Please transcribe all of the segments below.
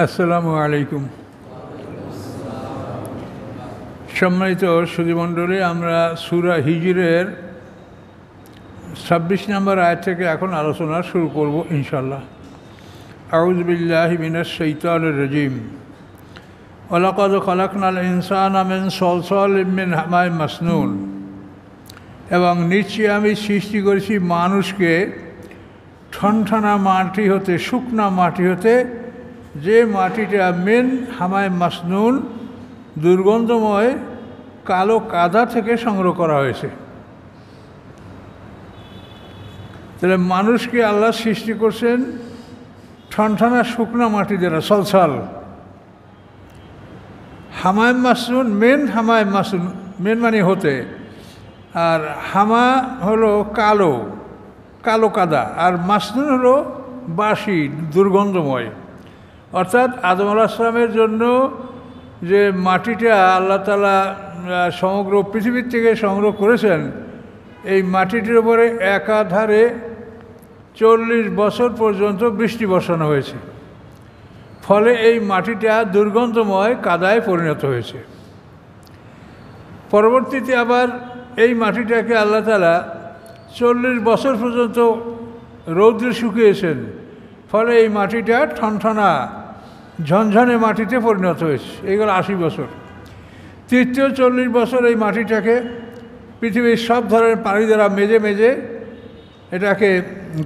আসসালামু আলাইকুম। সম্মানিত সুধীমণ্ডলী, আমরা সূরা হিজরের 26 নম্বর আয়াত থেকে এখন আলোচনা শুরু করব ইনশাআল্লাহ। আউযু বিল্লাহি মিনাশ শাইতানির রাজীম। ওয়ালাকাদ খালাকনাল ইনসানা মিন সলসালিম মিন হামাইম মাসনুন। এবং নিশ্চয়ই আমি সৃষ্টি করেছি মানুষকে ঠনঠনা মাটি হতে, শুকনা মাটি হতে, যে মাটিটা মিন হামাইম মাসনুন, দুর্গন্ধময় কালো কাদা থেকে সংগ্রহ করা হয়েছে। তাহলে মানুষকে আল্লাহ সৃষ্টি করছেন ঠনঠনা শুকনা মাটি দ্বারা, সলসাল। হামাইম মাসনুন, মেন হামাইম মাসনুন, মেন মানে হতে, আর হামা হলো কালো কালো কাদা, আর মাসনুন হলো বাসি, দুর্গন্ধময়। অর্থাৎ আদম আলাইহিস সালামের জন্য যে মাটিটা আল্লাহ তাআলা সমগ্র পৃথিবীর থেকে সংগ্রহ করেছেন, এই মাটিটির উপরে একাধারে 40 বছর পর্যন্ত বৃষ্টি বর্ষানো হয়েছে। ফলে এই মাটিটা দুর্গন্ধময় কাদায় পরিণত হয়েছে। পরবর্তীতে আবার এই মাটিটাকে আল্লাহ তাআলা 40 বছর পর্যন্ত রৌদ্রে শুকিয়েছেন। ফলে এই মাটিটা ঠনঠনা ঝনঝনে মাটিতে পরিণত হয়েছে। এইগুলো 80 বছর। তৃতীয় 40 বছর এই মাটিটাকে পৃথিবীর সব ধরনের পানি দ্বারা মেজে মেজে এটাকে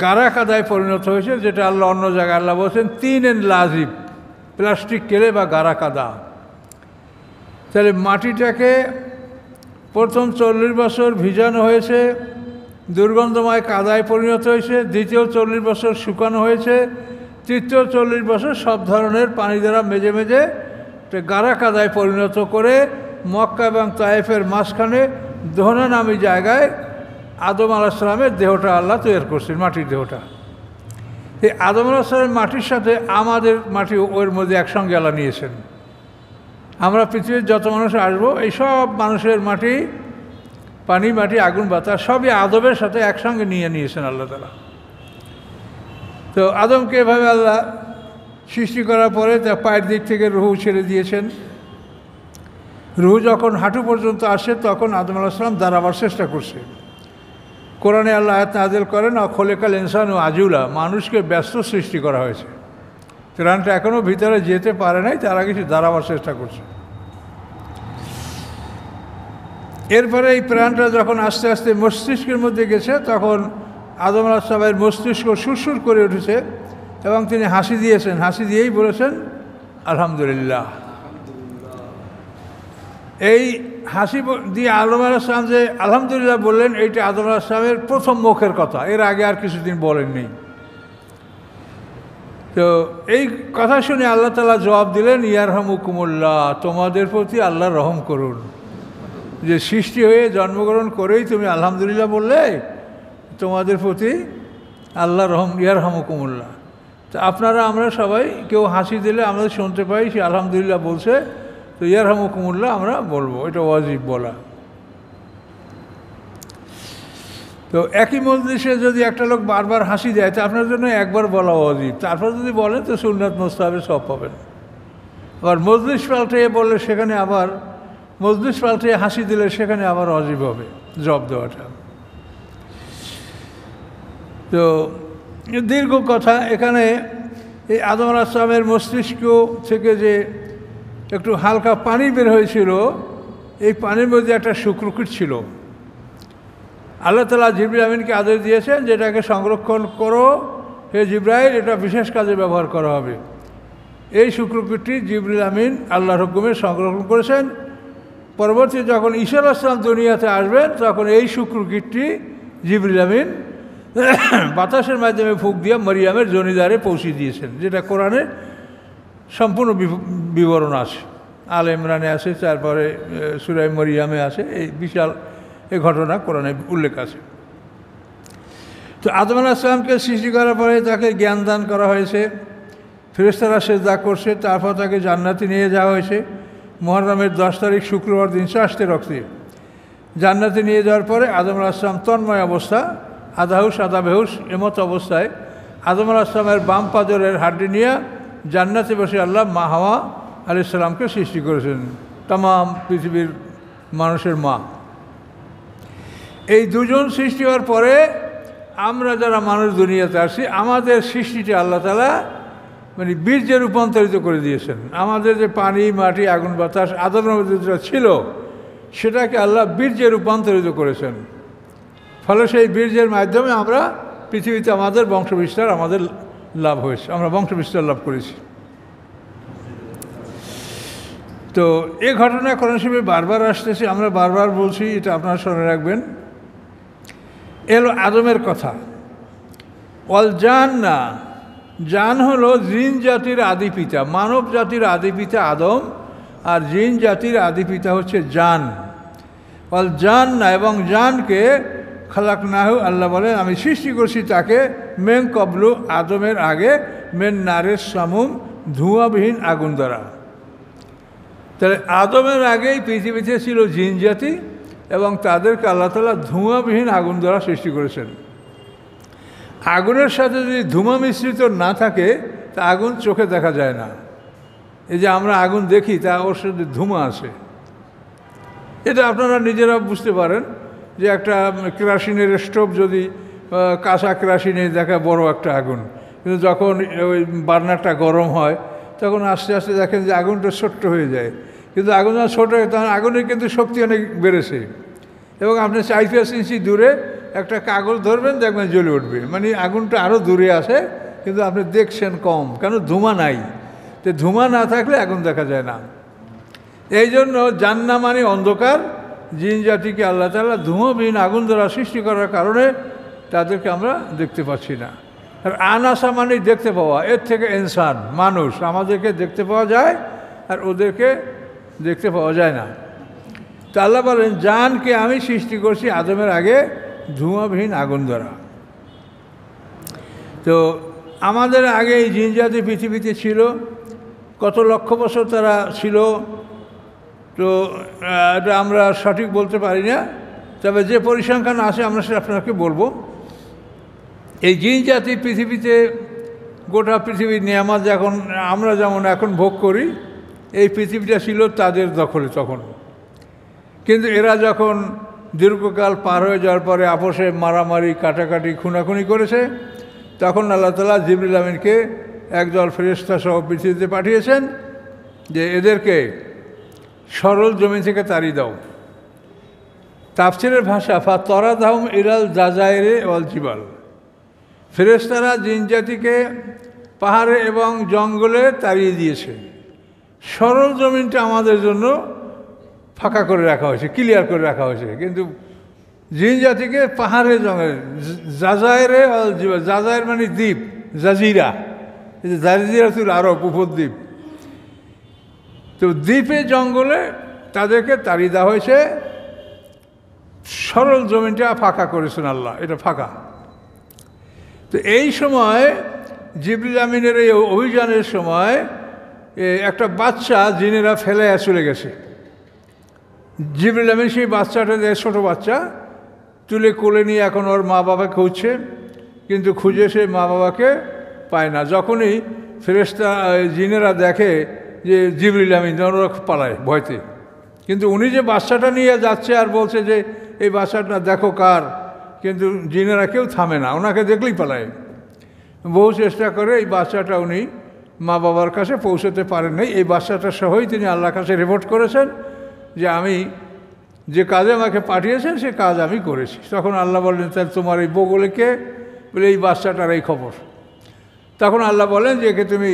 গাড়া কাদায় পরিণত হয়েছে, যেটা আল্লাহ অন্য জায়গায় আল্লাহ বলছেন তিন এন লাজিব, প্লাস্টিক কেলে বা গাড়া কাদা। তাহলে মাটিটাকে প্রথম 40 বছর ভিজানো হয়েছে, দুর্গন্ধময় কাদায় পরিণত হয়েছে। দ্বিতীয় 40 বছর শুকানো হয়েছে। তৃতীয় 40 বছর সব ধরনের পানি দ্বারা মেজে মেজে গাড়া কাদায় পরিণত করে মক্কা এবং তায়েফের মাঝখানে দোহনা নামী জায়গায় আদম আলাইহিস সালামের দেহটা আল্লাহ তৈরি করছেন, মাটির দেহটা। এই আদম আলাইহিস সালামের মাটির সাথে আমাদের মাটি ওর মধ্যে একসঙ্গে আল্লাহ নিয়েছেন। আমরা পৃথিবীর যত মানুষ আসবো, এই সব মানুষের মাটি, পানি, মাটি, আগুন, বাতাস সবই আদমের সাথে একসঙ্গে নিয়েছেন আল্লাহ তাআলা। তো আদমকে এভাবে আল্লাহ সৃষ্টি করার পরে তার পায়ের দিক থেকে রুহু ছেড়ে দিয়েছেন। রুহু যখন হাঁটু পর্যন্ত আসে, তখন আদম আলাইহিস সালাম দাঁড়াবার চেষ্টা করছে। কোরআনে আল্লাহ আয়াত নাযিল করেন, খলেকাল ইনসানু আজুলা, মানুষকে ব্যস্ত সৃষ্টি করা হয়েছে। প্রাণটা এখনও ভিতরে যেতে পারে নাই, তার আগে সে দাঁড়াবার চেষ্টা করছে। এরপরে এই প্রাণটা যখন আস্তে আস্তে মস্তিষ্কের মধ্যে গেছে, তখন আদম আলাইহিস সালামের মস্তিষ্ক সুরসুর করে উঠেছে এবং তিনি হাসি দিয়েছেন। হাসি দিয়েই বলেছেন আলহামদুলিল্লাহ। এই হাসি দিয়ে আদম আলাইহিস সালাম যে আলহামদুলিল্লাহ বললেন, এইটা আদম আলাইহিস সালামের প্রথম মুখের কথা, এর আগে আর কিছুদিন বলেননি। তো এই কথা শুনে আল্লাহ তাআলা জবাব দিলেন, ইয়ারহামুকুমুল্লাহ, তোমাদের প্রতি আল্লাহ রহম করুন। যে সৃষ্টি হয়ে জন্মগ্রহণ করেই তুমি আলহামদুলিল্লাহ বললে, তোমাদের প্রতি আল্লাহ রহম, ইয়ারহামুকুমুল্লাহ। তো আপনারা, আমরা সবাই কেউ হাসি দিলে আমরা শুনতে পাই সে আলহামদুলিল্লাহ বলছে, তো ইয়ারহামুকুমুল্লাহ আমরা বলবো, এটা ওয়াজিব বলা। তো একই মজলিসে যদি একটা লোক বারবার হাসি দেয়, তো আপনার জন্য একবার বলা ওয়াজিব, তারপর যদি বলেন তো সুন্নাত মুস্তাহাবে সব পাবেন। আবার মজলিস পাল্টিয়ে বললে সেখানে আবার, মজলিস পাল্টিয়ে হাসি দিলে সেখানে আবার ওয়াজিব হবে জবাব দেওয়াটা। তো দীর্ঘ কথা। এখানে এই আদম আলাইহিস সালামের মস্তিষ্ক থেকে যে একটু হালকা পানি বের হয়েছিল, এই পানির মধ্যে একটা শুক্রকীট ছিল। আল্লাহ তাআলা জিবরিল আমিনকে আদেশ দিয়েছেন, যেটাকে সংরক্ষণ করো হে জিবরাইল, এটা বিশেষ কাজে ব্যবহার করা হবে। এই শুক্রকীটটি জিবরিল আমিন আল্লাহর হুকুমে সংরক্ষণ করেছেন। পরবর্তী যখন ঈসা আলাইহিস সালাম দুনিয়াতে আসবেন, তখন এই শুক্রকীটটি জিবরিল আমিন বাতাসের মাধ্যমে ফুঁক দিয়ে মরিয়ামের জনিদারে পৌঁছে দিয়েছেন, যেটা কোরআনে সম্পূর্ণ বিবরণ আছে। আল ইমরানে আছে, তারপরে সূরা মরিয়ামে আছে। এই বিশাল এই ঘটনা কোরআনে উল্লেখ আছে। তো আদম আলাইহিস সালামকে সৃষ্টি করার পরে তাকে জ্ঞান দান করা হয়েছে, ফেরেশতারা সিজদা করছে, তারপর তাকে জান্নাতে নিয়ে যাওয়া হয়েছে। মুহররমের 10 তারিখ শুক্রবার দিন চাষতে রক্তে জান্নাতে নিয়ে যাওয়ার পরে আদম আলাইহিস সালাম তন্ময় অবস্থা, আধা হুশ আধা বেহুশ এমত অবস্থায় আদম আলাইহিস সালামের বাম পাজরের হাড্ডি নিয়ে জান্নাতে বসে আল্লাহ মা হাওয়া আলাইহিস সালামকে সৃষ্টি করেছেন, তামাম পৃথিবীর মানুষের মা। এই দুজন সৃষ্টি হওয়ার পরে আমরা যারা মানুষ দুনিয়াতে আসি, আমাদের সৃষ্টিটা আল্লাহ তাআলা মানে বীর্যে রূপান্তরিত করে দিয়েছেন। আমাদের যে পানি, মাটি, আগুন, বাতাস, আদমের মধ্যে যেটা ছিল সেটাকে আল্লাহ বীর্যে রূপান্তরিত করেছেন। ফলে সেই বীর্যের মাধ্যমে আমরা পৃথিবীতে আমাদের বংশবিস্তার আমাদের লাভ হয়েছে, আমরা বংশবিস্তার লাভ করেছি। তো এই ঘটনা কোরআন শরীফে বারবার আসতেছে, আমরা বারবার বলছি, এটা আপনারা স্মরণে রাখবেন। এলো আদমের কথা। ওয়াল জান্না, জান হলো জিন জাতির আদি পিতা, মানব জাতির আদি পিতা আদম, আর জিন জাতির আদি পিতা হচ্ছে জান। ওয়াল জান্না, এবং জানকে খালাকনাহু, আল্লাহ বলেন আমি সৃষ্টি করছি তাকে মেন কবলু, আদমের আগে, মেন নারের সামুম, ধোঁয়াবিহীন আগুন দ্বারা। তাহলে আদমের আগেই পৃথিবীতে ছিল জিন জাতি এবং তাদেরকে আল্লাহ তাআলা ধোঁয়াবিহীন আগুন দ্বারা সৃষ্টি করেছেন। আগুনের সাথে যদি ধোঁয়া মিশ্রিত না থাকে তা আগুন চোখে দেখা যায় না। এই যে আমরা আগুন দেখি তা ওর সাথে ধোঁয়া আছে, এটা আপনারা নিজেরা বুঝতে পারেন যে একটা কেরোসিনের স্টোভ যদি কাঁচা কেরোসিনে দেখা বড় একটা আগুন, কিন্তু যখন ওই বার্নারটা গরম হয় তখন আস্তে আস্তে দেখেন যে আগুনটা ছোট্ট হয়ে যায়। কিন্তু আগুন যখন ছোটো হয় তখন আগুনের কিন্তু শক্তি অনেক বেড়েছে, এবং আপনি 4-5 ইঞ্চি দূরে একটা কাগজ ধরবেন দেখবেন জ্বলে উঠবে, মানে আগুনটা আরও দূরে আসে কিন্তু আপনি দেখছেন কম, কেন ধোঁয়া নাই। তো ধোঁয়া না থাকলে আগুন দেখা যায় না। এই জন্য জান্না মানে অন্ধকার, জিন জাতিকে আল্লাহ তাআলা ধোঁয়াবিহীন আগুন দ্বারা সৃষ্টি করার কারণে তাদেরকে আমরা দেখতে পাচ্ছি না। আর আনাসা মানে দেখতে পাওয়া, এর থেকে ইনসান মানুষ আমাদেরকে দেখতে পাওয়া যায় আর ওদেরকে দেখতে পাওয়া যায় না। তা আল্লাহ বলেন জানকে আমি সৃষ্টি করছি আদমের আগে ধোঁয়াবিহীন আগুন দ্বারা। তো আমাদের আগে এই জিন জাতি পৃথিবীতে ছিল, কত লক্ষ বছর তারা ছিল তো এটা আমরা সঠিক বলতে পারি না, তবে যে পরিসংখ্যান আছে আমরা সেটা আপনাকে বলবো। এই জিন জাতি পৃথিবীতে গোটা পৃথিবীর নিয়ামত যখন আমরা যেমন এখন ভোগ করি, এই পৃথিবীটা ছিল তাদের দখলে তখন। কিন্তু এরা যখন দীর্ঘকাল পার হয়ে যাওয়ার পরে আপোষে মারামারি, কাটাকাটি, খুনাখুনি করেছে, তখন আল্লাহ তাআলা জিবরিল আমিনকে একদল ফেরেশতা সহ পৃথিবীতে পাঠিয়েছেন যে এদেরকে সরল জমি থেকে তাড়িয়ে দাও। তাফসীরের ভাষা ফা তরাদাহুম ইলাল জাজাইরে ওয়াল জিবাল, ফেরেশতারা জিন জাতিকে পাহাড়ে এবং জঙ্গলে তাড়িয়ে দিয়েছে। সরল জমিনটা আমাদের জন্য ফাঁকা করে রাখা হয়েছে, ক্লিয়ার করে রাখা হয়েছে, কিন্তু জিন জাতিকে পাহাড়ে জঙ্গলে, জাজাইরে ওয়াল জিবাল, জাজাইর মানে দ্বীপ, জাজিরা, জাজিরাতুল আরব, উপদ্বীপ। তো দ্বীপে জঙ্গলে তাদেরকে তাড়িয়ে দেওয়া হয়েছে, সরল জমিনটা ফাঁকা করেছেন আল্লাহ, এটা ফাঁকা। তো এই সময় জিবরিল আমিনের এই অভিযানের সময় একটা বাচ্চা জিনেরা ফেলে চলে গেছে। জিবরিল আমিন সেই বাচ্চাটা, ছোটো বাচ্চা তুলে কোলে নিয়ে এখন ওর মা বাবা খুঁজছে, কিন্তু খুঁজে সে মা বাবাকে পায় না। যখনই ফেরেশতা জিনেরা দেখে যে জিবরিল আমিন, ওরা পালায় ভয়তে, কিন্তু উনি যে বাচ্চাটা নিয়ে যাচ্ছে আর বলছে যে এই বাচ্চাটা দেখো কার, কিন্তু জিনেরা কেউ থামে না, ওনাকে দেখলেই পালায়। বহু চেষ্টা করে এই বাচ্চাটা উনি মা বাবার কাছে পৌঁছতে পারেন নাই। এই বাচ্চাটা সহই তিনি আল্লাহর কাছে রিপোর্ট করেছেন যে আমি যে কাজে আমাকে পাঠিয়েছেন সে কাজ আমি করেছি। তখন আল্লাহ বললেন তাহলে তোমার এই বউগুলো কে? বলে এই বাচ্চাটার এই খবর। তখন আল্লাহ বলেন যে একে তুমি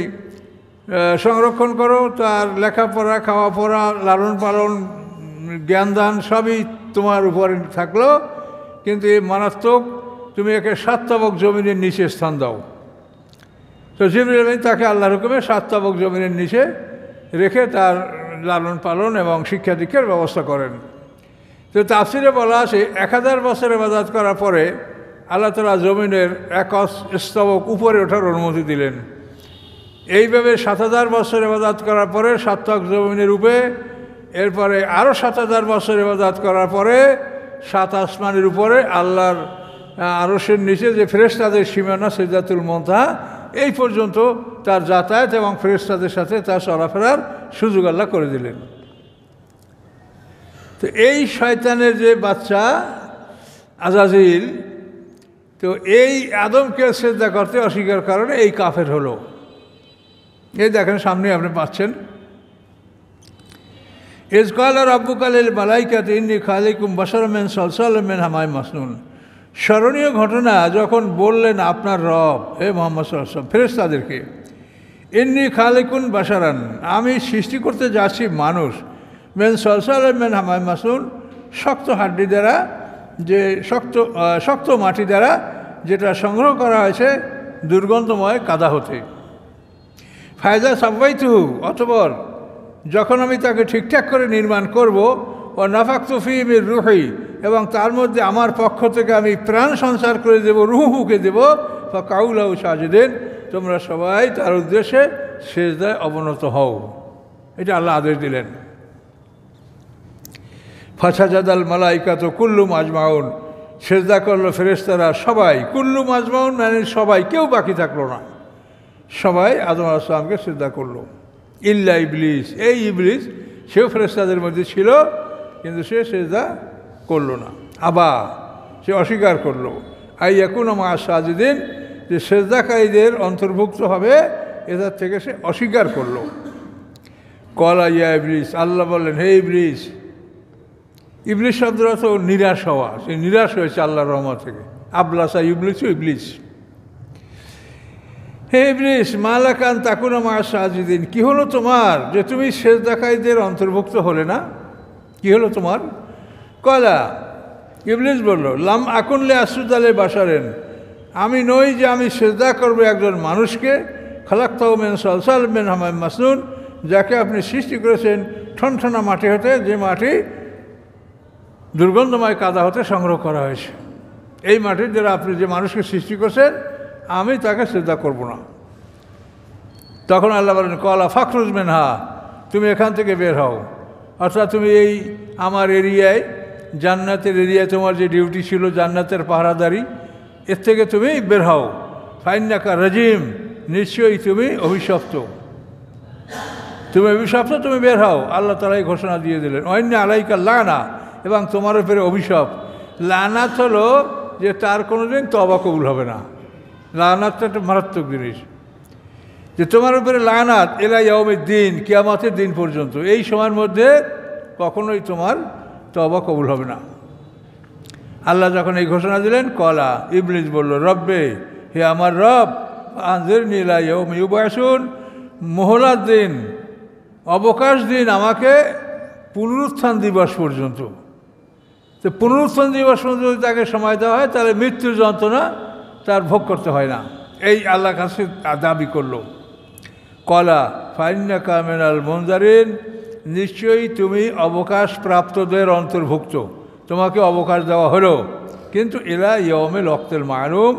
সংরক্ষণ করো, তার লেখাপড়া, খাওয়া পড়া, লালন পালন, জ্ঞানদান সবই তোমার উপরে থাকলো, কিন্তু এই মারাত্মক তুমি একে 7 তাবক জমিনের নিচে স্থান দাও। তো জিবরিল আমিন তাকে আল্লাহর হুকুমে 7 তাবক জমিনের নিচে রেখে তার লালন পালন এবং শিক্ষা দীক্ষার ব্যবস্থা করেন। তো তাফসীরে বলা আছে 1000 বছর ইবাদত করার পরে আল্লাহ তাআলা জমিনের 1 স্তবক উপরে ওঠার অনুমতি দিলেন। এইভাবে 7000 বছর ইবাদত করার পরে 7 তাবক জমিনের উপরে, এরপরে আরও 7000 বছর ইবাদত করার পরে 7 আসমানের উপরে আল্লাহর আরশের নিচে যে ফেরেশতাদের সীমানা সিদরাতুল মুনতাহা, এই পর্যন্ত তার যাতায়াত এবং ফেরেশতাদের সাথে তার চলাফেরার সুযোগ আল্লাহ করে দিলেন। তো এই শয়তানের যে বাচ্চা আজাজিল, তো এই আদমকে সেজদা করতে অস্বীকার কারণে এই কাফের হলো। এই দেখেন সামনে আপনি পাচ্ছেন, ইজকাল রাব্বুকা লিল মালাইকাতি ইন্নী খালিকুম বাশারাম মিন সালসালিম মিন হামাইম মাসনুন। স্মরণীয় ঘটনা যখন বললেন আপনার রব হে মুহাম্মদ সাল্লাল্লাহু আলাইহি ওয়াসাল্লাম ফেরেশতাদেরকে, ইন্নী খালিকুন বাশারান, আমি সৃষ্টি করতে যাচ্ছি মানুষ, মিন সালসালিম মিন হামাইম মাসনুন, শক্ত হাড্ডি দ্বারা, যে শক্ত মাটি দ্বারা যেটা সংগ্রহ করা হয়েছে দুর্গন্ধময় কাদা হতে। ফায়দা সাব্বাইতুহু, অতঃপর যখন আমি তাকে ঠিকঠাক করে নির্মাণ করব, ও নাফাকতু ফীহি মির রূহি, এবং তার মধ্যে আমার পক্ষ থেকে আমি প্রাণ সঞ্চার করে দেব, রূহুকে দেব, ফাকাউ লাহু সাজিদিন, তোমরা সবাই তার উদ্দেশ্যে সিজদায় অবনত হও। এটা আল্লাহ আদেশ দিলেন। ফাসাজাদাল মালাইকাতু কুল্লুম আজমাউন, সিজদা করলো ফেরেশতারা সবাই, কুল্লুম আজমাউন মানে সবাই, কেউ বাকি থাকলো না, সবাই আদম আলাইহিস সালামকে সিজদা করলো, ইল্লা ইবলিস, এই ইবলিস সেও ফেরেশতাদের মধ্যে ছিল, কিন্তু সে সিজদা করলো না। আবা, সে অস্বীকার করলো, আই ইয়াকুনা মা সাজিদিন, যে সিজদাকারীদের অন্তর্ভুক্ত হবে এটার থেকে সে অস্বীকার করলো। কলা ইয়া ইবলিস, আল্লাহ বললেন হে ইবলিস, ইবলিস শব্দের অর্থ নিরাশ হওয়া, সে নিরাশ হয়েছে আল্লাহর রহমত থেকে। আবলাসা ইবলিসু, ইবলিস। হে ইবলিস, মালাকান তাকুনা মা সাজিদিন, কি হলো তোমার যে তুমি সিজদাকারীদের অন্তর্ভুক্ত হলে না, কি হলো তোমার? কলা, ইবলিস বলল, লাম আকুন লি আসজুদা লি বাশারিন, আমি নই যে আমি সিজদা করব একজন মানুষকে, খালাকতাহু মিন সালসালিম মিন হামাইম মাসনুন, যাকে আপনি সৃষ্টি করেছেন ঠনঠনা মাটি হতে, যে মাটি দুর্গন্ধময় কাদা হতে সংগ্রহ করা হয়েছে। এই মাটির দ্বারা আপনি যে মানুষকে সৃষ্টি করছেন, আমি তাকে সিজদা করব না। তখন আল্লাহ বলেন, কলা ফাখরুজ মিনহা, তুমি এখান থেকে বের হও, অর্থাৎ তুমি এই আমার এরিয়ায়, জান্নাতের এরিয়ায় তোমার যে ডিউটি ছিল জান্নাতের পাহারাদারি, এর থেকে তুমি বের হও। ফাইন্নাকা রাজিম, নিশ্চয়ই তুমি অভিশপ্ত, তুমি অভিশপ্ত, তুমি বের হও। আল্লাহ তাআলা এই ঘোষণা দিয়ে দিলেন। ওয়াইন্না আলাইকা লানা, এবং তোমার উপরে অভিশাপ। লানাত হলো যে তার কোনোদিন তওবা কবুল হবে না, লানাতটা একটা মারাত্মক জিনিস, যে তোমার উপরে লানাত ইলা ইয়াউমিদ্দিন, কিয়ামতের দিন পর্যন্ত, এই সময়ের মধ্যে কখনোই তোমার তওবা কবুল হবে না। আল্লাহ যখন এই ঘোষণা দিলেন, কলা, ইবলিস বলল, রব্বে, হে আমার রব, আনজিরনি ইলা ইয়াউমি ইউবআসুন, মোহলার দিন, অবকাশ দিন আমাকে পুনরুত্থান দিবস পর্যন্ত। তো পুনরুত্থান দিবস পর্যন্ত যদি তাকে সময় দেওয়া হয়, তাহলে মৃত্যুর যন্ত্রণা তার ভোগ করতে হয় না, এই আল্লাহর কাছে দাবি করল। কলা ফাইন্নাকা মিনাল মুনজারিন, নিশ্চয়ই তুমি অবকাশ প্রাপ্তদের অন্তর্ভুক্ত, তোমাকে অবকাশ দেওয়া হলো, কিন্তু ইলা ইয়াউমিল ওয়াক্তিল মালুম,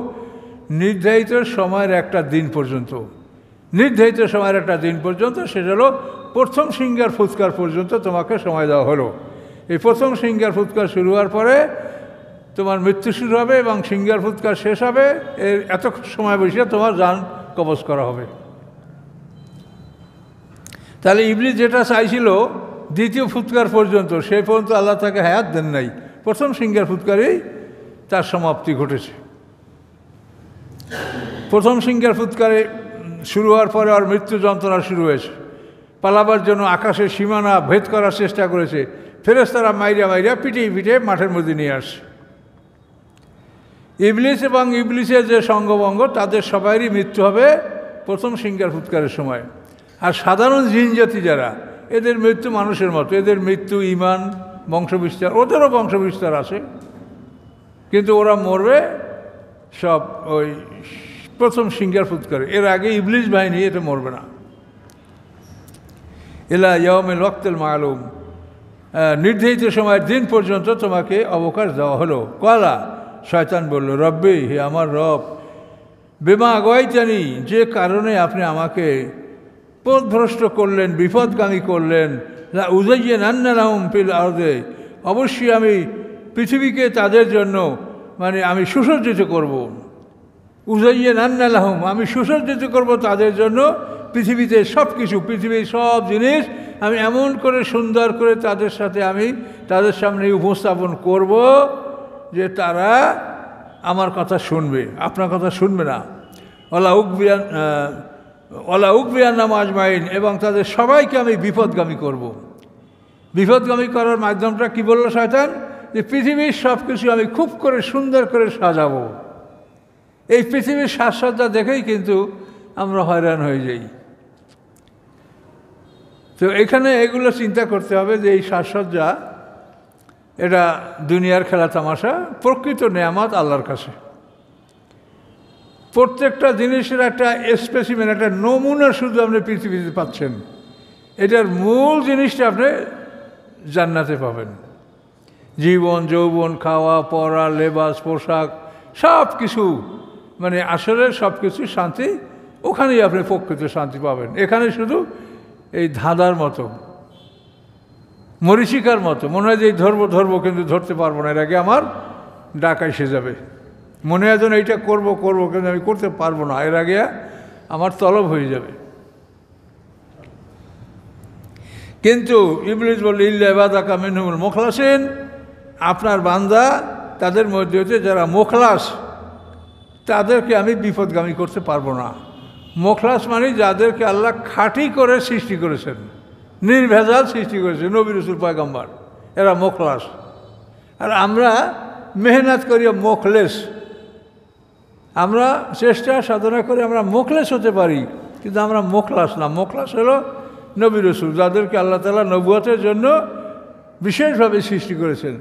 নির্ধারিত সময়ের একটা দিন পর্যন্ত, নির্ধারিত সময়ের একটা দিন পর্যন্ত, সেটা হলো প্রথম সিঙ্গার ফুৎকার পর্যন্ত তোমাকে সময় দেওয়া হলো। এই প্রথম সিঙ্গার ফুৎকার শুরু হওয়ার পরে তোমার মৃত্যু শুরু হবে, এবং সিঙ্গার ফুৎকার শেষ হবে, এর এত সময় বসে তোমার জান কবজ করা হবে। তাহলে ইবলিস যেটা চাইছিল দ্বিতীয় ফুৎকার পর্যন্ত, সেই পর্যন্ত আল্লাহ তাকে হায়াত দেন নাই, প্রথম সিঙ্গার ফুৎকারেই তার সমাপ্তি ঘটেছে। প্রথম সিঙ্গার ফুৎকারে শুরু হওয়ার পরে আর মৃত্যু যন্ত্রণা শুরু হয়েছে। পালাবার জন্য আকাশের সীমানা ভেদ করার চেষ্টা করেছে, ফেরেশতারা মাইরা মাইরা পিটিয়ে পিটিয়ে মাঠের মধ্যে নিয়ে আসছে। ইবলিস এবং ইবলিসের যে সঙ্গবঙ্গ, তাদের সবাইরই মৃত্যু হবে প্রথম সিঙ্গার ফুৎকারের সময়। আর সাধারণ জিন জাতি যারা, এদের মৃত্যু মানুষের মতো, এদের মৃত্যু ইমান, বংশবিস্তার, ওদেরও বংশবিস্তার আছে, কিন্তু ওরা মরবে সব ওই প্রথম সিঙ্গার ফুৎকারে, এর আগে ইবলিস বাহিনী এটা মরবে না। ইলা ইয়াউমিল ওয়াক্তিল মালুম, নির্ধারিত সময়ের দিন পর্যন্ত তোমাকে অবকাশ দেওয়া হলো। কলা, শয়তান বলল, রব্বি, হে আমার রব, বিমা আগাইতানি, যে কারণে আপনি আমাকে পথভ্রষ্ট করলেন, বিপদগামী করলেন, লা উযায়্যিনান্না লাহুম ফিল আরদি, অবশ্যই আমি পৃথিবীকে তাদের জন্য আমি সুসজ্জিত করব। উযায়্যিনান্না লাহুম, আমি সুসজ্জিত করব তাদের জন্য পৃথিবীতে সব কিছু, পৃথিবীর সব জিনিস আমি এমন করে সুন্দর করে তাদের সামনে উপস্থাপন করব যে তারা আমার কথা শুনবে, আপনার কথা শুনবে না। ওয়ালা উকবিয়ান্নাহুম আজমাইন, এবং তাদের সবাইকে আমি বিপদগামী করব। বিপদগামী করার মাধ্যমটা কি বলল শয়তান? যে পৃথিবীর সব কিছু আমি খুব করে সুন্দর করে সাজাবো। এই পৃথিবীর সাজসজ্জা দেখেই কিন্তু আমরা হয়রান হয়ে যাই। তো এখানে এগুলো চিন্তা করতে হবে যে এই সাজসজ্জা এটা দুনিয়ার খেলা তামাশা, প্রকৃত নেয়ামত আল্লাহর কাছে। প্রত্যেকটা জিনিসের একটা স্পেসিমেন, একটা নমুনা শুধু আপনি পৃথিবীতে পাচ্ছেন। এটার মূল জিনিসটা আপনি জান্নাতে পাবেন। জীবন, যৌবন, খাওয়া পরা, লেবাস, পোশাক, সব কিছু, মানে আসলে সব কিছু শান্তি ওখানেই আপনি প্রকৃত শান্তি পাবেন। এখানে শুধু এই ধাঁধার মতো, মরীচিকার মতো মনে হয় যে এই ধরবো কিন্তু ধরতে পারবো না, এর আগে আমার ডাক এসে যাবে। মনে হয় যেন এইটা করবো কিন্তু আমি করতে পারবো না, এর আগে আমার তলব হয়ে যাবে। কিন্তু ইবলিস বলল ইল্লা ইবাদাকা মিনহুমুল মুখলাসিন, আপনার বান্দা তাদের মধ্যে হতে যারা মুখলাস তাদেরকে আমি বিপদগামী করতে পারবো না। মুখলাস মানে যাদেরকে আল্লাহ খাঁটি করে সৃষ্টি করেছেন, নির্ভেজাল সৃষ্টি করেছেন, নবী রাসূল পয়গম্বর, এরা মুখলাস। আর আমরা মেহনত করি মুখলেস, আমরা চেষ্টা সাধনা করে আমরা মুখলেস হতে পারি, কিন্তু আমরা মুখলাস না। মুখলাস হলো নবী রাসূল, যাদেরকে আল্লাহ তাআলা নবুয়তের জন্য বিশেষভাবে সৃষ্টি করেছেন।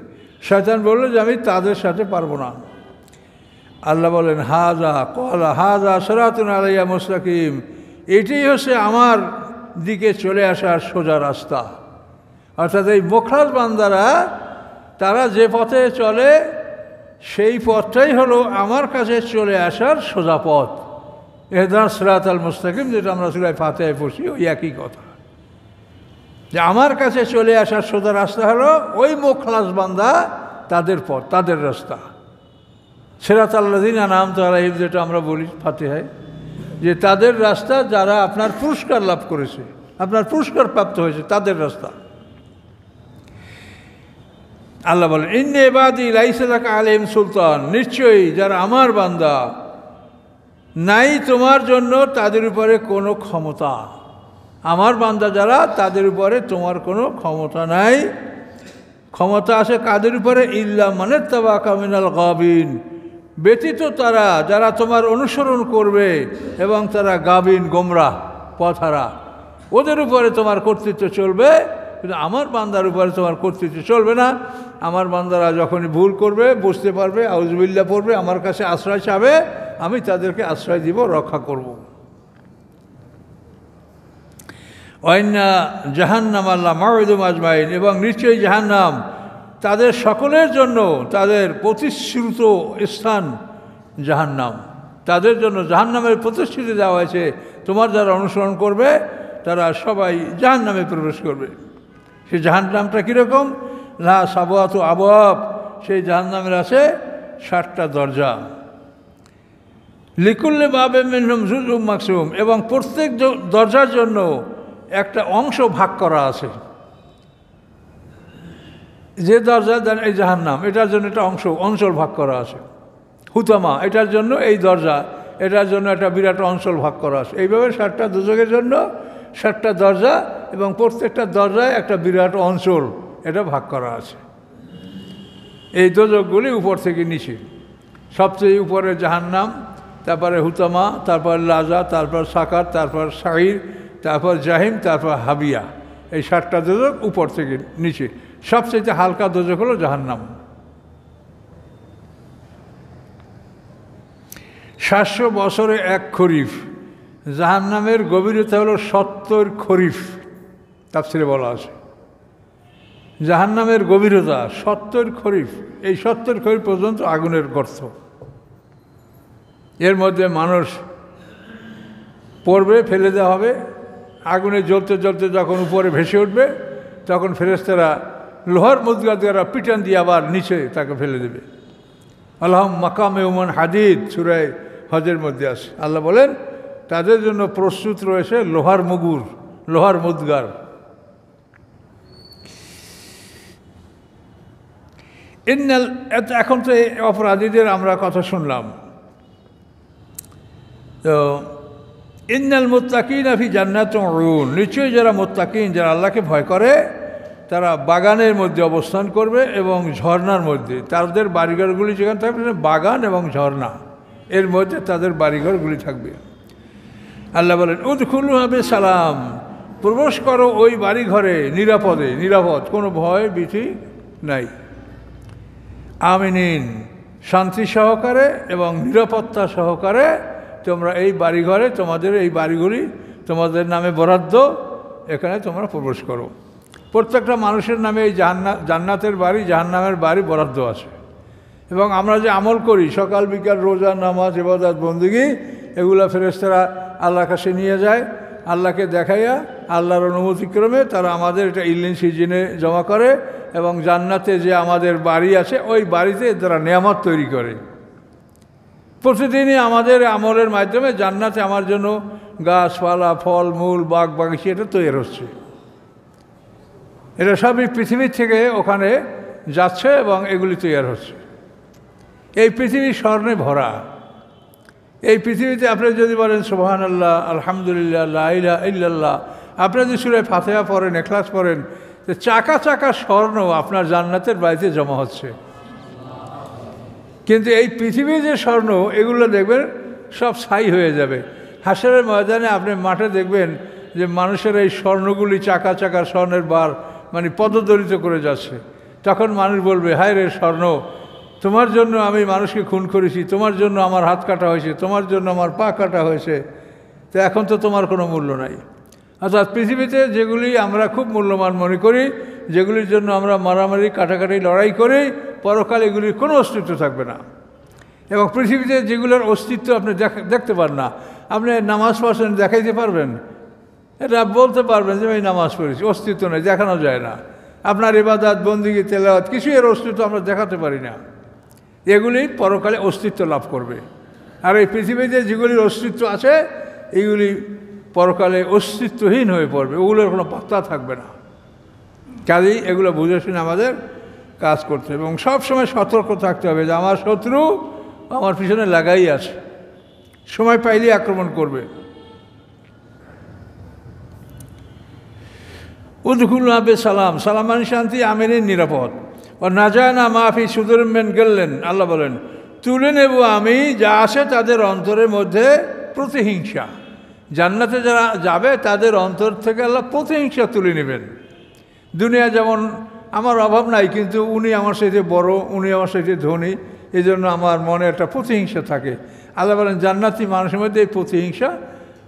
শয়তান বলল যে আমি তাদের সাথে পারবো না। আল্লাহ বলেন হাযা সিরাতুন আলাইয়া মুস্তাকিম, এটাই হচ্ছে আমার দিকে চলে আসার সোজা রাস্তা। অর্থাৎ এই মুখলাস বান্দারা তারা যে পথে চলে সেই পথটাই হলো আমার কাছে চলে আসার সোজা পথ। ইহদিনাস সিরাতাল মুস্তাকিম, যেটা আমরা সূরা ফাতিহায় পড়ছি, ওই একই কথা, যে আমার কাছে চলে আসার সোজা রাস্তা হলো ওই মুখলাস বান্দা, তাদের পথ, তাদের রাস্তা। সিরাতাল্লাযিনা আনআমতা আলাইহিম, যেটা আমরা বলি ফাতিহায়, যে তাদের রাস্তা যারা আপনার পুরস্কার লাভ করেছে, আপনার পুরস্কার প্রাপ্ত হয়েছে, তাদের রাস্তা। আল্লাহ বলেন ইন্না ইবাদি লাইসা লাকা আলাইহিম সুলতান, নিশ্চয়ই যারা আমার বান্দা নাই তোমার জন্য তাদের উপরে কোনো ক্ষমতা। আমার বান্দা যারা, তাদের উপরে তোমার কোনো ক্ষমতা নাই। ক্ষমতা আছে কাদের উপরে? ইল্লা মানিত্তাবাকা মিনাল গাবিন, ব্যতীত তারা যারা তোমার অনুসরণ করবে এবং তারা গাবিন, গোমরাহ, পথহারা, ওদের উপরে তোমার কর্তৃত্ব চলবে। কিন্তু আমার বান্দার উপরে তোমার কর্তৃত্ব চলবে না। আমার বান্দারা যখনই ভুল করবে, বুঝতে পারবে, আউযুবিল্লাহ পড়বে, আমার কাছে আশ্রয় চাবে, আমি তাদেরকে আশ্রয় দিব, রক্ষা করব। ওয়াইন্না জাহান্নাম আল্লাহ মাউইদুম আজমাইন, এবং নিশ্চয়ই জাহান্নাম তাদের সকলের জন্য, তাদের প্রতিশ্রুত স্থান জাহান্নাম, তাদের জন্য জাহান্নামের প্রতিশ্রুতি দেওয়া হয়েছে। তোমার যারা অনুসরণ করবে তারা সবাই জাহান্নামে প্রবেশ করবে। সেই জাহান্নামটা কীরকম? লা সাবআতু আবওয়াব, সেই জাহান্নামের আছে 7টা দরজা। লিকুল্লি বাবিন মিনহুম জুজউম মাকসুম, এবং প্রত্যেক দরজার জন্য একটা অংশ ভাগ করা আছে। যে দরজা এই জাহান্নাম, এটার জন্য একটা অঞ্চল ভাগ করা আছে। হুতামা, এটার জন্য এই দরজা, এটার জন্য একটা বিরাট অঞ্চল ভাগ করা আছে। এইভাবে 7টা দোজখের জন্য 7টা দরজা, এবং প্রত্যেকটা দরজায় একটা বিরাট অঞ্চল, এটা ভাগ করা আছে। এই দোজখগুলি উপর থেকে নিচে, সবচেয়ে উপরে জাহান্নাম, তারপরে হুতামা, তারপর লাজা, তারপর সাকার, তারপর সাঈর, তারপর জাহিম, তারপর হাবিয়া। এই 7টা দোজখ উপর থেকে নিচে। সবচেয়ে হালকা দোজখ হলো জাহান্নাম। 700 বছরে 1 খরিফ। জাহান্নামের গভীরতা হলো 70 খরিফ, তাফসীরে বলা আছে। জাহান্নামের গভীরতা 70 খরিফ। এই 70 খরিফ পর্যন্ত আগুনের গর্ত। এর মধ্যে মানুষ পড়বে, ফেলে দেওয়া হবে। আগুনে জ্বলতে জ্বলতে যখন উপরে ভেসে উঠবে, তখন ফেরেশতারা লোহার মুদ্রা দ্বারা পিটান দিয়ে আবার নিচে তাকে ফেলে দেবে। আল্লাহুম মাকামে উমান হাদিদ, সূরা হজের মধ্যে আছে। আল্লাহ বলেন তাদের জন্য প্রস্তুত রয়েছে লোহার মুগুর, লোহার মুদগার। ইন্নাল, এখন তো এই অপরাধীদের আমরা কথা শুনলাম, তো ইন্নাল মুত্তাকিনা ফি জান্নাতিন ওয়া উয়ুন, নিশ্চয়ই যারা মুত্তাকিন, যারা আল্লাহকে ভয় করে, তারা বাগানের মধ্যে অবস্থান করবে এবং ঝর্ণার মধ্যে। তাদের বাড়িঘরগুলি যেখানে থাকবে বাগান এবং ঝর্ণা, এর মধ্যে তাদের বাড়িঘরগুলি থাকবে। আল্লাহ বলেন উদখুলুহা বিসালাম, প্রবেশ করো ওই বাড়িঘরে নিরাপদে, নিরাপদ, কোনো ভয় ভীতি নাই। আমিনিন, শান্তি সহকারে এবং নিরাপত্তা সহকারে তোমরা এই বাড়িঘরে, তোমাদের এই বাড়িগুলি তোমাদের নামে বরাদ্দ, এখানে তোমরা প্রবেশ করো। প্রত্যেকটা মানুষের নামে এই জান্নাতের বাড়ি, জাহান্নামের বাড়ি বরাদ্দ আছে। এবং আমরা যে আমল করি সকাল বিকাল, রোজা, নামাজ, ইবাদত, বন্দেগী, এগুলা ফেরেশতারা আল্লাহর কাছে নিয়ে যায়। আল্লাহকে দেখাইয়া আল্লাহর অনুমতিক্রমে তারা আমাদের এটা ইল্লিন সিজিনে জমা করে এবং জান্নাতে যে আমাদের বাড়ি আছে ওই বাড়িতে তারা নেয়ামত তৈরি করে। প্রতিদিনই আমাদের আমলের মাধ্যমে জান্নাতে আমার জন্য গাছপালা, ফল মূল, বাগ বাগিচি এটা তৈরি হচ্ছে। এটা সবই পৃথিবীর থেকে ওখানে যাচ্ছে এবং এগুলি তৈরি হচ্ছে। এই পৃথিবী স্বর্ণে ভরা। এই পৃথিবীতে আপনি যদি বলেন সুবহানাল্লাহ, আলহামদুলিল্লাহ, লা ইলাহা ইল্লাল্লাহ, আপনি যদি সূরা ফাতিহা পড়েন, ইখলাস পড়েন, তো চাকা চাকা স্বর্ণ আপনার জান্নাতের বাড়িতে জমা হচ্ছে। কিন্তু এই পৃথিবীর যে স্বর্ণ, এগুলো দেখবেন সব ছাই হয়ে যাবে। হাসরের ময়দানে আপনি মাঠে দেখবেন যে মানুষের এই স্বর্ণগুলি চাকা চাকা স্বর্ণের বার মানে পদদলিত করে যাচ্ছে। তখন মানুষ বলবে, হায় রে স্বর্ণ, তোমার জন্য আমি মানুষকে খুন করেছি, তোমার জন্য আমার হাত কাটা হয়েছে, তোমার জন্য আমার পা কাটা হয়েছে, তো এখন তো তোমার কোনো মূল্য নাই। অর্থাৎ পৃথিবীতে যেগুলি আমরা খুব মূল্যবান মনে করি, যেগুলির জন্য আমরা মারামারি, কাটাকাটি, লড়াই করি, পরকাল এগুলির কোনো অস্তিত্ব থাকবে না। এবং পৃথিবীতে যেগুলোর অস্তিত্ব আপনি দেখতে পান না, আপনি নামাজ পড়ছেন, দেখাইতে পারবেন? এটা বলতে পারবেন যে আমি নামাজ পড়েছি, অস্তিত্ব নেই, দেখানো যায় না। আপনার ইবাদত, বন্দেগী, তেলাওয়াত, কিছু এর অস্তিত্ব আমরা দেখাতে পারি না। এগুলি পরকালে অস্তিত্ব লাভ করবে। আর এই পৃথিবীতে যেগুলির অস্তিত্ব আছে এগুলি পরকালে অস্তিত্বহীন হয়ে পড়বে, ওগুলোর কোনো পাত্তা থাকবে না। কাজেই এগুলো বুঝে শুনে আমাদের কাজ করতে হবে এবং সবসময় সতর্ক থাকতে হবে যে আমার শত্রু আমার পিছনে লাগাই আছে, সময় পাইলেই আক্রমণ করবে। উদখুলুহা বিসালাম, সালাম মানে শান্তি, আমিনিন নিরাপদ। ও নাজানা মাফি সুদুরমেন গেলেন, আল্লাহ বলেন তুলে নেব আমি যা আছে তাদের অন্তরের মধ্যে প্রতিহিংসা। জান্নাতে যারা যাবে তাদের অন্তর থেকে আল্লাহ প্রতিহিংসা তুলে নেবেন। দুনিয়া যেমন আমার অভাব নাই, কিন্তু উনি আমার সাথে বড়, উনি আমার সাথে ধনী, এই জন্য আমার মনে একটা প্রতিহিংসা থাকে। আল্লাহ বলেন জান্নাতি মানুষের মধ্যে এই প্রতিহিংসা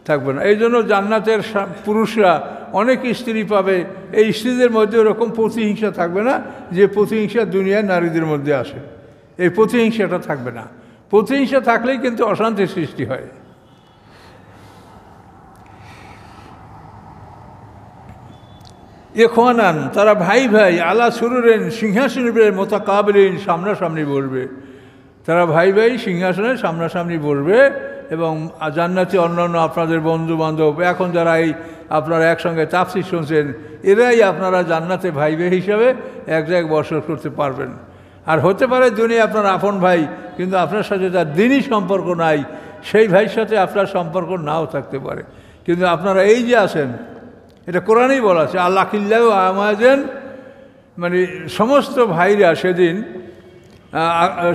থাকবে না। এই জন্য জান্নাতের পুরুষরা অনেক স্ত্রী পাবে, এই স্ত্রীদের মধ্যে ওরকম প্রতিহিংসা থাকবে না যে প্রতিহিংসা দুনিয়ার নারীদের মধ্যে আসে। এই প্রতিহিংসাটা থাকবে না। প্রতিহিংসা থাকলেই কিন্তু অশান্তির সৃষ্টি হয়। ইখওয়ানান, তারা ভাই ভাই, আলা সুরুরেন, সিংহাসনের মুতাকাবিলিন, সামনাসামনি বসবে। তারা ভাই ভাই সিংহাসনের সামনাসামনি বসবে এবং জান্নাতি অন্যান্য আপনাদের বন্ধু বান্ধব, এখন যারা এই আপনারা একসঙ্গে তাফসীর শুনছেন, এরাই আপনারা জান্নাতে ভাই ভাই হিসাবে এক জায়গায় বসবাস করতে পারবেন। আর হতে পারে দুনিয়া আপনার আপন ভাই, কিন্তু আপনার সাথে তার দিনই সম্পর্ক নাই, সেই ভাইয়ের সাথে আপনার সম্পর্ক নাও থাকতে পারে, কিন্তু আপনারা এই যে আছেন, এটা কোরআনেই বলা আছে, আল্লাহ কিল্লাহ আমাজেন, মানে সমস্ত ভাইরা সেদিন,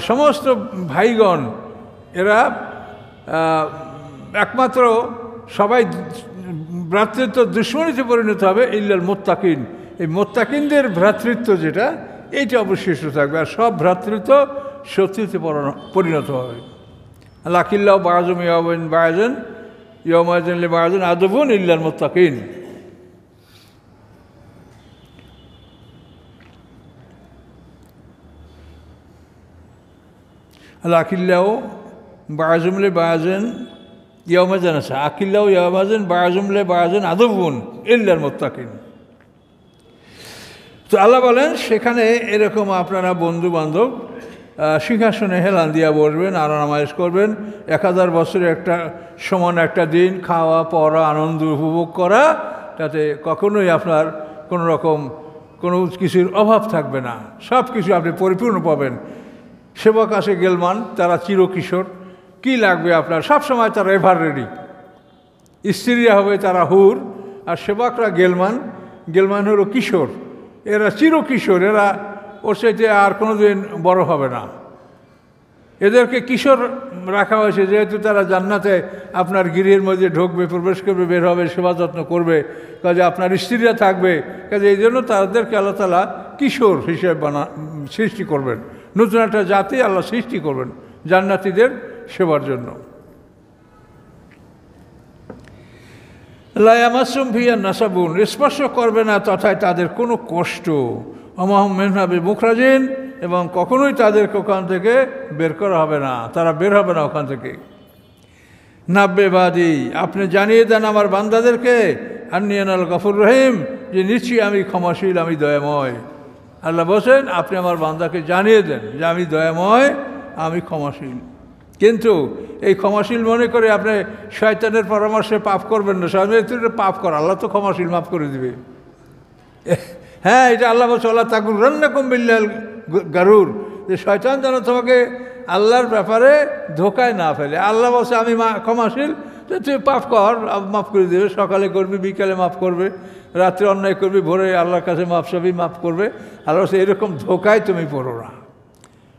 সমস্ত ভাইগণ এরা একমাত্র সবাই ভ্রাতৃত্ব দুশ্মনীতে পরিণত হবে, ইল্লাল মুত্তাকিন। এই মুত্তাকিনদের ভ্রাতৃত্ব যেটা, এইটা অবশিষ্ট থাকবে, আর সব ভ্রাতৃত্ব শত্রুতে পরিণত হবে। আল্লাহ কিল্লাহ বাজম ইয়াবিন বায়াজন ইয়মাজন বায়াজন আদবুন ইল্লাল মুত্তাকিন। আল্লাহ আকিল্লাহ বায়াজুমলে বায়াজেন ইয়মাজান আছে, আকিল্লাহ ইয়মাজান বায়াজুমলে বায়াজেন আদবুন ইল্লাল মুত্তাকিন। তো আল্লাহ বলেন সেখানে এরকম আপনারা বন্ধু বান্ধব সিংহাসনে হেলান দিয়া বসবেন, আরামায়েশ করবেন। 1000 বছরে একটা সমান একটা দিন, খাওয়া পড়া আনন্দ উপভোগ করা, তাতে কখনোই আপনার কোনো রকম কোনো কিছুর অভাব থাকবে না, সব কিছু আপনি পরিপূর্ণ পাবেন। সেবক আছে গেলমান, তারা চিরকিশোর, কি লাগবে আপনার, সব সময় তারা এভার রেডি। স্ত্রীরা হবে তারা হুর, আর সেবকরা গেলমান। গেলমান হলো কিশোর, এরা চিরকিশোর, এরা ওর চাইতে আর কোনো দিন বড় হবে না। এদেরকে কিশোর রাখা হয়েছে যেহেতু তারা জান্নাতে আপনার গৃহের মধ্যে ঢুকবে, প্রবেশ করবে, বের হবে, সেবা যত্ন করবে, কাজে আপনার স্ত্রীরা থাকবে, কাজে এই জন্য তাদেরকে আল্লাহ তাআলা কিশোর হিসেবে সৃষ্টি করবেন। নতুন একটা জাতি আল্লাহ সৃষ্টি করবেন জান্নাতীদের সেবার জন্য। লা ইয়ামাসসুহুম ফিহা নাসাবুন, স্পর্শ করবে না তথায় তাদের কোনো কষ্ট। ওয়া হুম মিনহা বিমুখরাজিন, এবং কখনোই তাদেরকে ওখান থেকে বের করা হবে না, তারা বের হবে না ওখান থেকে। নাব্বে বাদি, আপনি জানিয়ে দেন আমার বান্দাদেরকে, আন্নী আনাল গফুর রহিম, যে নিশ্চয়ই আমি ক্ষমাশীল, আমি দয়াময়। আল্লাহ বলছেন আপনি আমার বান্দাকে জানিয়ে দেন যে আমি দয়াময়, আমি ক্ষমাশীল। কিন্তু এই ক্ষমাশীল মনে করে আপনি শয়তানের পরামর্শে পাপ করবেন না। শয়তানের পাপ কর, আল্লাহ তো ক্ষমাশীল, মাফ করে দিবে। হ্যাঁ, এটা আল্লাহ বলছে আল্লাহ তাকুর রান্নাকুম বিল্লাল গারুর, যে শয়তান যেন তোমাকে আল্লাহর ব্যাপারে ধোকায় না ফেলে। আল্লাহ বলছে আমি ক্ষমাশীল, তুই পাপ কর, মাফ করে দেবে। সকালে করবি, বিকালে মাফ করবে, রাত্রে অন্যায় করবি, ভোরে আল্লাহর কাছে মাফ চাবি, মাফ করবে। আল্লাহ বলছে এরকম ধোকায় তুমি পড়ো না,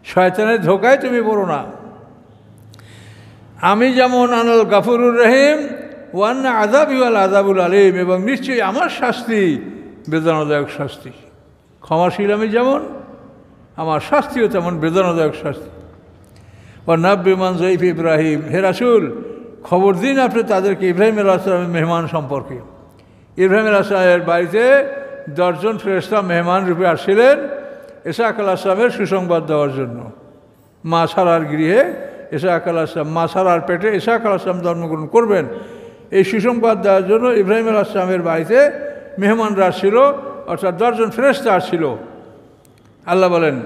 শয়তানের ধোকায় তুমি পড়ো না। আমি যেমন আনাল গাফুরুর রহিম, ওয়ান্না আযাবি ওয়াল আযাবুল আলীম, এবং নিশ্চয়ই আমার শাস্তি বেদনাদায়ক শাস্তি। ক্ষমাশীল আমি যেমন, আমার শাস্তিও তেমন বেদনাদায়ক শাস্তি। ও নাব্বি মান যায়ফ ইব্রাহিম, হে রাসূল খবর দিন আপনি তাদেরকে ইব্রাহিম আলাইহিস সালামের মেহমান সম্পর্কে। ইব্রাহিম আলাইহিস সালামের বাড়িতে 10 জন ফেরেশতা মেহমান রূপে আসছিলেন ইসহাক আলাইহিস সালামের সুসংবাদ দেওয়ার জন্য। মা সারার গৃহে ইসহাক আলাইহিস সালাম, মা সারার পেটে ইসহাক আলাইহিস সালাম জন্মগ্রহণ করবেন, এই সুসংবাদ দেওয়ার জন্য ইব্রাহিম আলাইহিস সালামের বাড়িতে মেহমানরা আসছিল, অর্থাৎ 10 জন ফেরেশতা আসছিল। আল্লাহ বলেন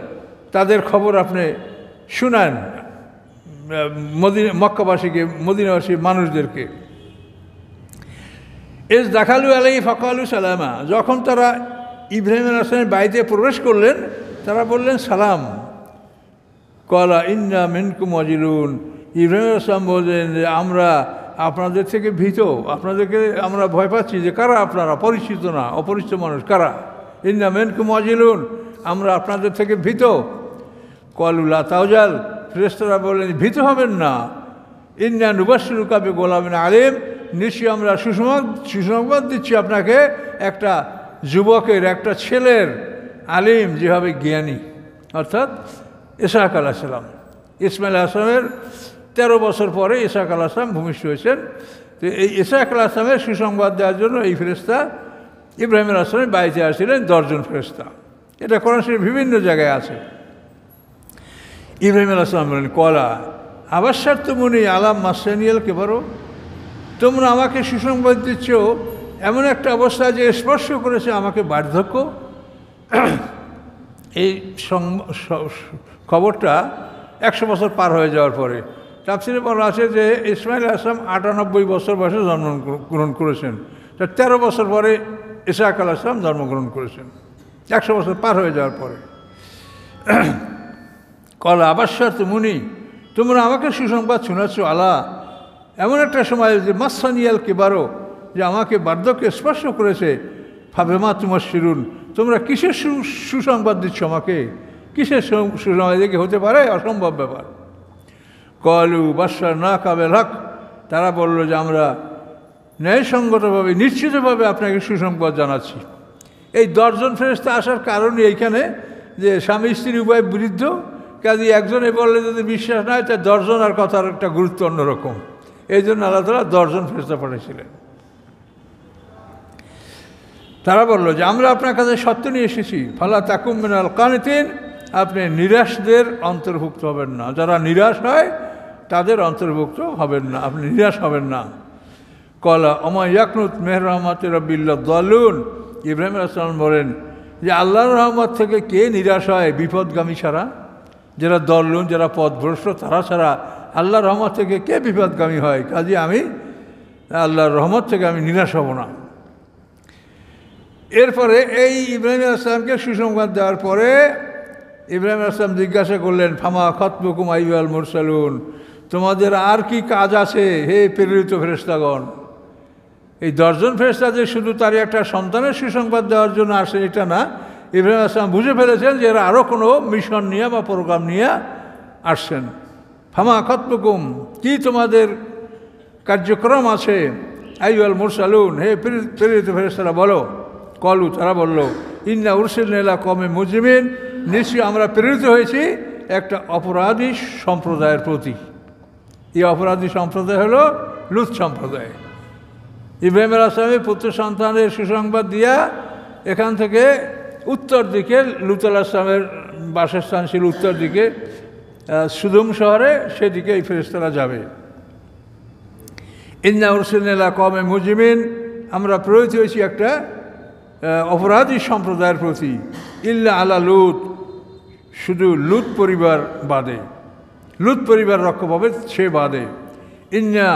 তাদের খবর আপনি শুনান মক্কাবাসীকে, মদিনাবাসী মানুষদেরকে। এস দাখালু আলাইহি ফাকালু সালামা, যখন তারা ইব্রাহিম আলাইহিস সালামের বাড়িতে প্রবেশ করলেন তারা বললেন সালাম। ক্বালা ইন্না মিনকুম ওয়াজিলুন, ইব্রাহিম আলাইহিস সালাম বললেন যে আমরা আপনাদের থেকে ভীত, আপনাদেরকে আমরা ভয় পাচ্ছি। যে কারা আপনারা? পরিচিত না, অপরিচিত মানুষ। কারা? ইন্না মিনকুম ওয়াজিলুন, আমরা আপনাদের থেকে ভীত। ক্বালু লা তাওজাল, ফেরেশতারা বললেন ভীত হবেন না। ইন্না নুবাশশিরুকা বিগুলামিন আলিম, নিশ্চয়ই আমরা সুসংবাদ দিচ্ছি আপনাকে একটা যুবকের, একটা ছেলের, আলিম যেভাবে জ্ঞানী, অর্থাৎ ইসহাক আলাইহিস সালাম। ইসমাইল আলাইহিস সালামের 13 বছর পরে ইসহাক আলাইহিস সালাম ভূমিষ্ঠ হয়েছেন। তো এই ইসহাক আলাইহিস সালামের সুসংবাদ দেওয়ার জন্য এই ফেরেশতা ইব্রাহিম আলাইহিস সালামের বাড়িতে আসছিলেন 10 জন ফেরেশতা। এটা কোরআন শরীফের বিভিন্ন জায়গায় আছে। ইব্রাহিম আলাইহিস সালাম বলেন ক্বালা আবাশশারতুমুনি আলা মাসানিয়াল কিবারু, তোমরা আমাকে সুসংবাদ দিচ্ছ এমন একটা অবস্থা যে স্পর্শ করেছে আমাকে বার্ধক্য। এই খবরটা 100 বছর পার হয়ে যাওয়ার পরে তাফসীরে বলা আছে যে ইসমাইল আলাইহিস সালাম 98 বছর বয়সে জন্মগ্রহণ করেছেন। 13 বছর পরে ইসহাক আলাইহিস সালাম জন্মগ্রহণ করেছেন, 100 বছর পার হয়ে যাওয়ার পরে। ক্বালা আবাশশারতুমুনি, তোমরা আমাকে সুসংবাদ শোনাচ্ছ আলা এমন একটা সময় যে মাসানিয়াল কিবারু, যে আমাকে বার্ধক্য স্পর্শ করেছে। ফাবিমা তুবাশশিরুন, তোমরা কিসের সুসংবাদ দিচ্ছ আমাকে? কিসের সুসংবাদ? দেখে হতে পারে অসম্ভব ব্যাপার। ক্বালু বাশশারনাকা বিল হক, তারা বলল যে আমরা ন্যায়সঙ্গতভাবে, নিশ্চিতভাবে আপনাকে সুসংবাদ জানাচ্ছি। এই 10 জন ফেরেশতা আসার কারণই এইখানে যে স্বামী স্ত্রী উভয় বৃদ্ধ, কাজে একজনে বললে যদি বিশ্বাস না হয়, তার 10 জনের কথার একটা গুরুত্ব অন্যরকম। এই জন্য আল্লাহ তাআলা 10 জন ফেরেশতা পাঠিয়েছিলেন। তারা বলল যে আমরা আপনার কাছে সত্য নিয়ে এসেছি। ফালা তাকুম মিনাল কানিতিন, আপনি নিরাশদের অন্তর্ভুক্ত হবেন না। যারা নিরাশ হয় তাদের অন্তর্ভুক্ত হবেন না, আপনি নিরাশ হবেন না। ক্বালা ওমা ইয়াকনুত মির রাহমাতি রাব্বিল্লাহ দাল্লুন, ইব্রাহিম আলাইহিস সালাম বলেন যে আল্লাহর রহমত থেকে কে নিরাশ হয় বিপদগামী ছাড়া? যারা দললুন, যারা পথভ্রষ্ট, তারা ছাড়া আল্লাহর রহমত থেকে কে বিপদগামী হয়? কাজে আমি আল্লাহর রহমত থেকে আমি নিরাশ হব না। এরপরে এই ইব্রাহিম আসলামকে সুসংবাদ দেওয়ার পরে ইব্রাহিম আসলাম জিজ্ঞাসা করলেন, ফামা খতবুকুম আইয়ুহাল মুরসালুন, তোমাদের আর কি কাজ আছে হে প্রেরিত ফেরেশতাগণ? এই 10 জন ফেরেশতা যে শুধু তারই একটা সন্তানের সুসংবাদ দেওয়ার জন্য আসে এটা না, ইব্রাহিম আসলাম বুঝে ফেলেছেন যে এরা আরও কোনো মিশন নিয়ে বা প্রোগ্রাম নিয়ে আসছেন। ফামা খতবুকুম, কি তোমাদের কার্যক্রম আছে? আইয়ুহাল মুরসালুন, হে প্রেরিত ফেরেশতারা বলো। কলু, তারা বলল, ইন্না উরসিলনা ইলা কওমিন মুজরিমিন, নিশ্চয়ই আমরা প্রেরিত হয়েছি একটা অপরাধী সম্প্রদায়ের প্রতি। এই অপরাধী সম্প্রদায় হলো লূত সম্প্রদায়। ইব্রাহিম আলাইহিস সালামের পুত্র সন্তানের সুসংবাদ দিয়া এখান থেকে উত্তর দিকে লূত আলাইহিস সালামের বাসস্থান ছিল উত্তর দিকে সুদম শহরে, সেদিকে এই ফেরেশতারা যাবে। ইন্না উরসিলনা ইলা কওমিন মুজরিমিন, আমরা প্রেরিত হয়েছি একটা অপরাধী সম্প্রদায়ের প্রতি। ইল্লা আলা লূত, শুধু লূত পরিবার বাদে, লূত পরিবার রক্ষা পাবে সে বাদে। ইন্না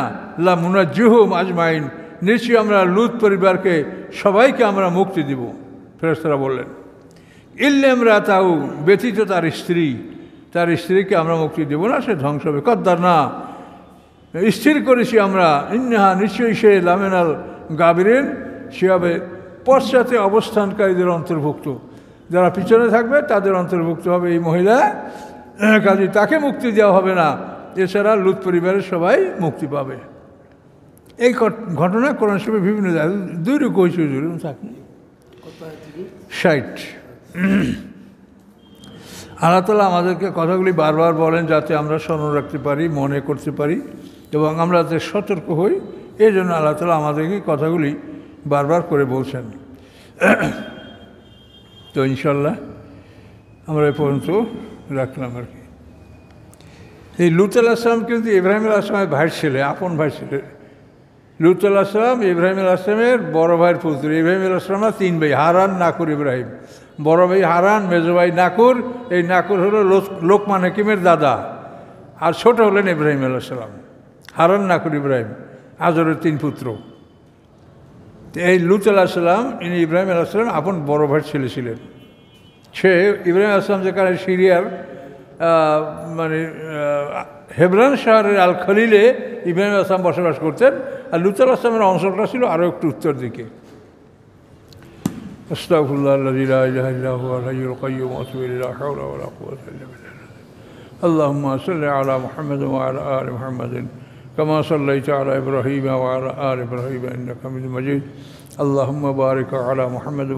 লা মুনাজ্জিহুম আজমাইন, নিশ্চয়ই আমরা লূত পরিবারকে সবাইকে আমরা মুক্তি দিব। ফেরেশতারা বললেন, ইল্লা ইমরাতাহু, ব্যতীত তার স্ত্রীকে আমরা মুক্তি দেব না, সে ধ্বংস হবে। কদ্দার না, স্থির করেছি আমরা, ইন্নাহা, নিশ্চয়ই সে লামিনাল গাবিরিন, সে হবে পশ্চাতে অবস্থানকারীদের অন্তর্ভুক্ত। যারা পিছনে থাকবে তাদের অন্তর্ভুক্ত হবে এই মহিলা, কাজে তাকে মুক্তি দেওয়া হবে না, এছাড়া লূত পরিবারের সবাই মুক্তি পাবে। এই ঘটনা কোরআন শরীফে বিভিন্ন জায়গায় 2 রকম হয়েছে, থাকি 60। আল্লাহ তাআলা আমাদেরকে কথাগুলি বারবার বলেন যাতে আমরা স্মরণ রাখতে পারি, মনে করতে পারি এবং আমরা যাতে সতর্ক হই। এই জন্য আল্লাহ তাআলা আমাদেরকে কথাগুলি বারবার করে বলছেন। তো ইনশাল্লাহ আমরা এ পর্যন্ত রাখলাম আর কি। এই লূত আলাইহিস সালাম কিন্তু ইব্রাহিম আলাইহিস সালামের ভাই ছেলে, আপন ভাই ছেলে। লূত আলাইহিস সালাম ইব্রাহিম আলাইহিস সালামের বড় ভাইয়ের পুত্র। ইব্রাহিম আলাইহিস সালামের 3 ভাই, হারান, নাকুর, ইব্রাহিম। বড় ভাই হারান, মেজো ভাই নাকুর। এই নাকুর হলো লোকমান হাকিমের দাদা, আর ছোট হলেন ইব্রাহিম আলাইহিস সালাম। হারান, নাকুর, ইব্রাহিম, আজরের 3 পুত্র। এই লূত আলাইহিস সালাম, ইনি ইব্রাহিম আলাইহিস সালাম আপন বড় ভাইয়ের ছেলে ছিলেন। সে ইব্রাহিম আলাইহিস সালাম যেখানে সিরিয়ার মানে হেবরন শহরের আল খলিলে ইব্রাহিম আলাইহিস সালাম বসবাস করতেন, আর লূত আলাইহিস সালামের অঞ্চলটা ছিল আরও একটু উত্তর দিকে। আস্তাগফিরুল্লাহ আল্লাযী লা ইলাহা ইল্লা হুয়াল হাইয়ুল কাইয়্যুম ওয়া আতুবু ইলাইহি, লা হাওলা ওয়া লা কুওয়াতা ইল্লা বিল্লাহ। আল্লাহুম্মা সাল্লি আলা মুহাম্মাদ ওয়া আলা আলি মুহাম্মাদিন কামা সাল্লাইতা আলা ইব্রাহিম ওয়া আলা আলি ইব্রাহিম ইন্নাকা হামিদুম মাজিদ। আল্লাহুম্মা বারিক আলা মুহাম্মাদ